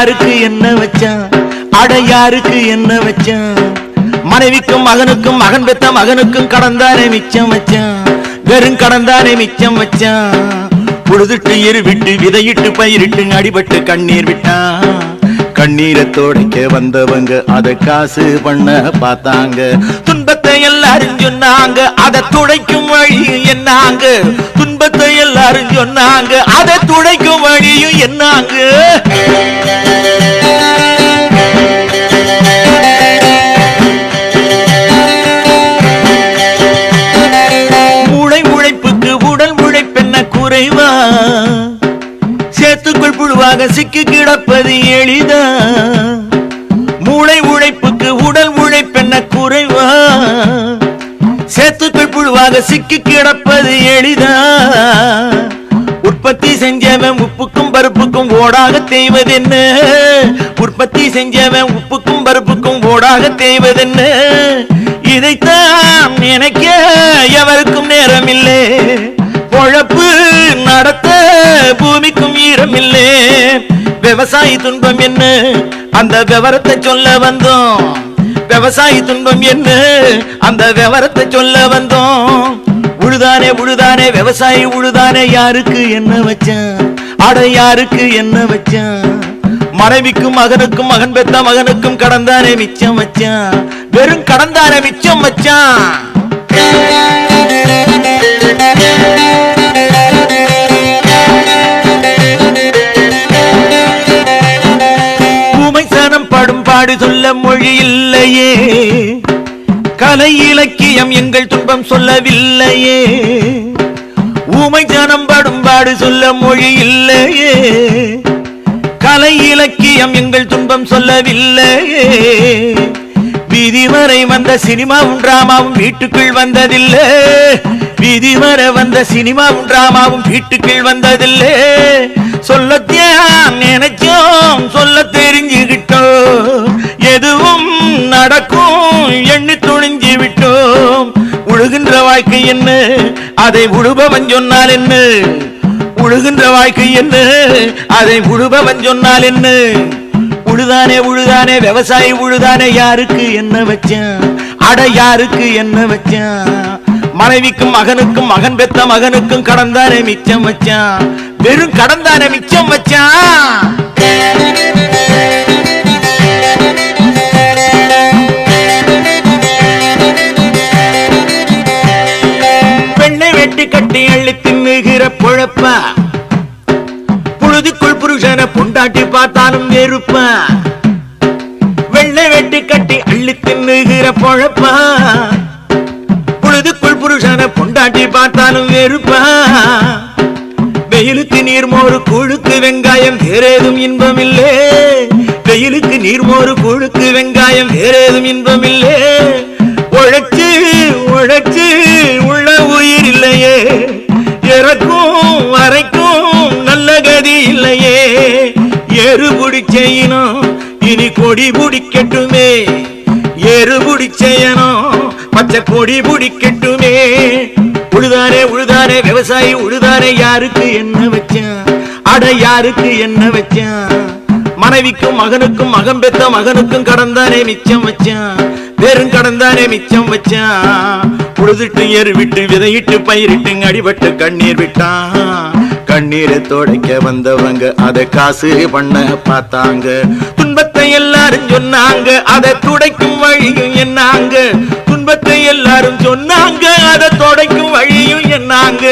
யாருக்கு என்ன வச்சான், அட யாருக்கு என்ன வச்சான். மனைவிக்கும் மகனுக்கும் மகன் பெத்த மகனுக்கும் கடந்தானே மிச்சம் வச்சான், வெறும் கடந்தானே மிச்சம் வச்சான். புழுதுட்டு இருவிட்டு விதையிட்டு பயிரிட்டு அடிபட்டு கண்ணீர் விட்டான். கண்ணீரை தோடைக்க வந்தவங்க அதை காசு பண்ண பார்த்தாங்க. துன்பத்தை எல்லாரும் சொன்னாங்க, அதை துடைக்கும் வழியும் என்னாங்க. துன்பத்தை எல்லாரும் சொன்னாங்க, அதை துடைக்கும் வழியும் என்னாங்க. மூளை உழைப்புக்கு உடல் உழைப்பென்ன குறைவா, சேத்துக்குள் புழுவாக சிக்கி கிடப்பது எளிதா. மூளை உழைப்புக்கு உடல் உழைப்பென்ன குறைவா, சேத்துக்குள் புழுவாக சிக்கி கிடப்பது எளிதா. உற்பத்தி செஞ்சவன் உப்புக்கும் பருப்புக்கும் ஓடாக தேய்வதென்ன, உற்பத்தி செஞ்சவன் உப்புக்கும் பருப்புக்கும் ஓடாக தேய்வதென்ன. இதைத்தான் நினைக்க எவருக்கும் நேரம் இல்லை, பொழப்பு நடத்த பூமிக்கும் ஈரம் இல்லை. விவசாயி துன்பம் என்ன, அந்த விவரத்தை சொல்ல வந்தோம். விவசாயி துன்பம் என்ன, அந்த விவரத்தை சொல்ல வந்தோம். உழுதானே உழுதானே விவசாயி உழுதானே, யாருக்கு என்ன வச்சான், அட யாருக்கு என்ன வச்சான். மனைவிக்கும் மகனுக்கும் மகன் பெத்த மகனுக்கும் கடந்தானே மிச்சம் வச்சான், வெறும் கடந்தானே மிச்சம் வச்சான். படும் பாடு சொல்ல மொழி இல்லையே, கலை இலக்கியம் எங்கள் துன்பம் சொல்லவில்லையே. ஊமை ஜனம் படும் பாடு சொல்ல மொழி இல்லையே, கலை இலக்கியம் எங்கள் துன்பம் சொல்லவில்லையே. வீதி வரை வந்த சினிமாவும் டிராமாவும் வீட்டுக்குள் வந்ததில்லை, வீதி வரை வந்த சினிமாவும் டிராமாவும் வீட்டுக்குள் வந்ததில்லை. சொல்லத்தான் நினைச்சோம், சொல்ல தெரிஞ்சுகிட்டோம், எதுவும் நடக்கும் எண்ணி துணிஞ்சு விட்டோம். உழுகின்ற வாழ்க்கை என்ன, அதை உழுபவன் சொன்னால் என்ன. உழுகின்ற வாழ்க்கை என்ன, அதை உழுபவன் சொன்னால் என்ன. உழுதானே உழுதானே விவசாயி உழுதானே, யாருக்கு என்ன வச்சான், அட யாருக்கு என்ன வச்சான். மனைவிக்கும் மகனுக்கும் மகன் பெத்த மகனுக்கும் கடந்தானே மிச்சம் வச்சான், வெறும் கடந்தானே மிச்சம் வச்சான். பெண்ணை வெட்டி கட்டி அள்ளி தின்னுகிற பொழப்பா, புழுதிக்குள் புருஷனை பொண்டாட்டி பார்த்தாலும் வெறுப்பா. வெள்ளை வெட்டி கட்டி அள்ளி தின்னுகிற பொழப்பா, புழுதிக்குள் புருஷனை பொண்டாட்டி பார்த்தாலும் வெறுப்பா. வெயிலுக்கு நீர்மோறு கூழுக்கு வெங்காயம் வேறேதும் இன்பம் இல்லே, வெயிலுக்கு நீர்மோறு கூழுக்கு வெங்காயம் வேறேதும் இன்பம் இல்லே. உழைச்சு உழைச்சு உள்ள உயிர் இல்லையே, இறக்கும் வரைக்கும் நல்ல கதி இல்லையே. ஏறுபுடி செய்யணும் இனி கொடி புடிக்கட்டுமே, ஏறுபுடி செய்யணும் பச்சை கொடி புடிக்கட்டுமே. உழுதானே உழுதானே விவசாயி உழுதானே, யாருக்கு என்ன வச்சான், அட யாருக்கு என்ன வச்சான். மனைவிக்கும் மகனுக்கும் மகன் பெத்த மகனுக்கும் கடந்தானே மிச்சம் வச்சான், வெறும் கடந்தானே மிச்சம் வச்சான். உழுதுட்டு எருவிட்டு விதையிட்டு பயிரிட்டு அடிபட்டு கண்ணீர் விட்டான். கண்ணீரை தோடைக்க வந்தவங்க அதை காசு பண்ண பார்த்தாங்க. துன்பத்தை எல்லாரும் சொன்னாங்க, அதை துடைக்கும் வழியும் என்னாங்க. துன்பத்தை எல்லாரும் சொன்னாங்க, அதை துடைக்கும் வழியும் என்னாங்க.